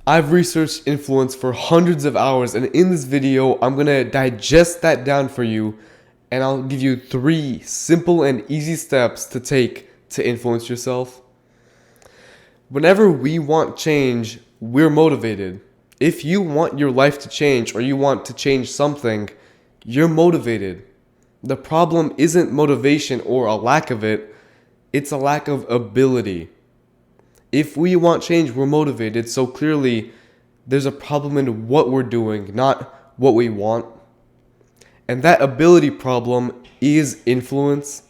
I've researched influence for hundreds of hours, and in this video, I'm gonna digest that down for you, and I'll give you 3 simple and easy steps to take to influence yourself. Whenever we want change, we're motivated. If you want your life to change or you want to change something, you're motivated. The problem isn't motivation or a lack of it, it's a lack of ability. If we want change, we're motivated, so clearly there's a problem in what we're doing, not what we want. And that ability problem is influence.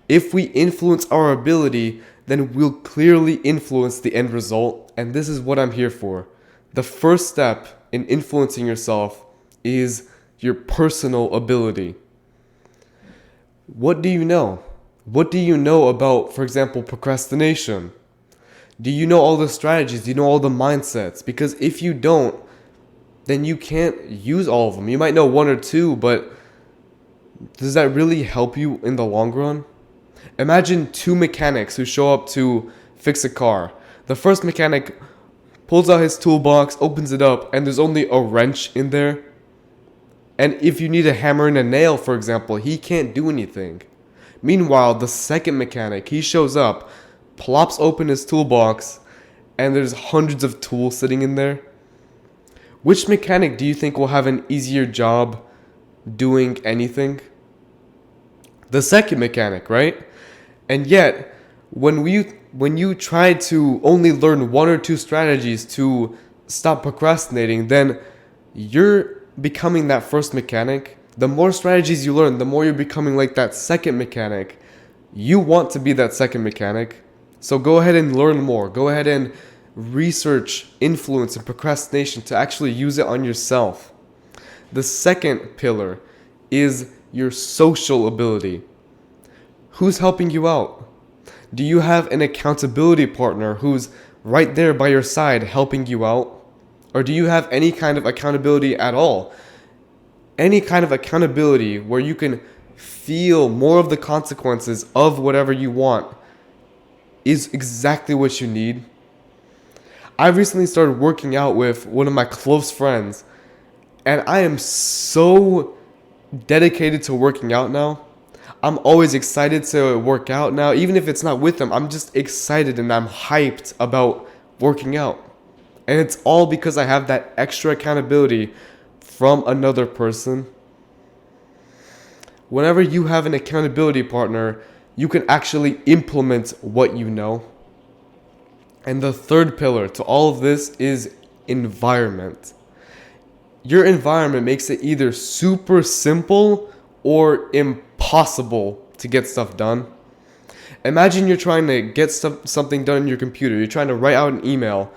If we influence our ability, then we'll clearly influence the end result, and this is what I'm here for. The first step in influencing yourself is your personal ability. What do you know? What do you know about, for example, procrastination? Do you know all the strategies? Do you know all the mindsets? Because if you don't, then you can't use all of them. You might know 1 or 2, but does that really help you in the long run? Imagine 2 mechanics who show up to fix a car. The first mechanic pulls out his toolbox, opens it up, and there's only a wrench in there. And if you need a hammer and a nail, for example, he can't do anything. Meanwhile, the second mechanic, he shows up, plops open his toolbox, and there's hundreds of tools sitting in there. Which mechanic do you think will have an easier job doing anything? The second mechanic, right? And yet, when you try to only learn 1 or 2 strategies to stop procrastinating, then you're becoming that first mechanic. The more strategies you learn, the more you're becoming like that second mechanic. You want to be that second mechanic. So go ahead and learn more. Go ahead and research influence and procrastination to actually use it on yourself. The second pillar is your social ability. Who's helping you out? Do you have an accountability partner who's right there by your side helping you out? Or do you have any kind of accountability at all? Any kind of accountability where you can feel more of the consequences of whatever you want is exactly what you need. I recently started working out with one of my close friends, and I am so dedicated to working out now. I'm always excited to work out now. Even if it's not with them, I'm just excited and I'm hyped about working out. And it's all because I have that extra accountability from another person. Whenever you have an accountability partner, you can actually implement what you know. And the third pillar to all of this is environment. Your environment makes it either super simple or impossible to get stuff done. Imagine you're trying to get something done on your computer. You're trying to write out an email,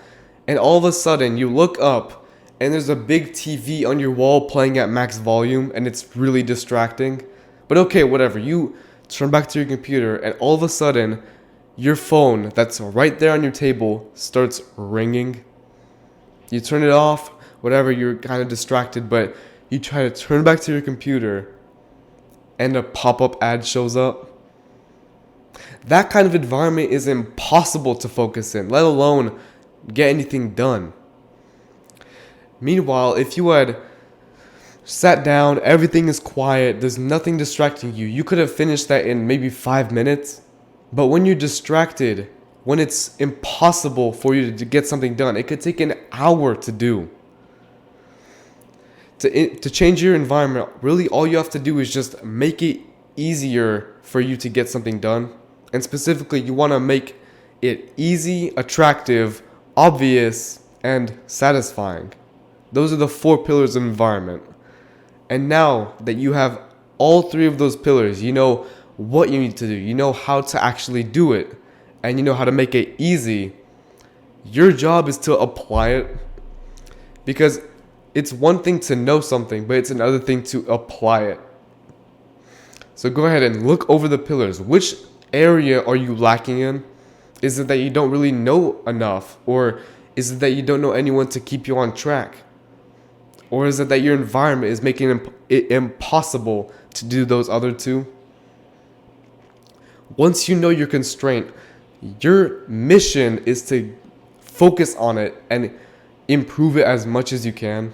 and all of a sudden you look up and there's a big TV on your wall playing at max volume, and it's really distracting. But okay, whatever. You turn back to your computer, and all of a sudden your phone that's right there on your table starts ringing. You turn it off, whatever, you're kind of distracted, but you try to turn back to your computer and a pop-up ad shows up. That kind of environment is impossible to focus in, let alone get anything done. Meanwhile, if you had sat down, everything is quiet, there's nothing distracting you, you could have finished that in maybe 5 minutes. But when you're distracted, when it's impossible for you to get something done, it could take an hour to do. To change your environment, really all you have to do is just make it easier for you to get something done. And specifically, you want to make it easy, attractive, obvious, and satisfying. Those are the 4 pillars of environment. And now that you have all 3 of those pillars, you know what you need to do, you know how to actually do it, and you know how to make it easy. Your job is to apply it, because it's one thing to know something, but it's another thing to apply it. So go ahead and look over the pillars. Which area are you lacking in? Is it that you don't really know enough? Or is it that you don't know anyone to keep you on track? Or is it that your environment is making it impossible to do those other 2? Once you know your constraint, your mission is to focus on it and improve it as much as you can.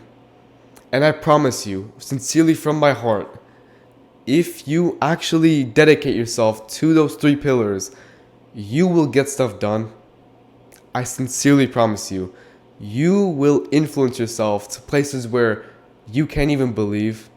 And I promise you, sincerely from my heart, if you actually dedicate yourself to those 3 pillars, you will get stuff done. I sincerely promise you. You will influence yourself to places where you can't even believe.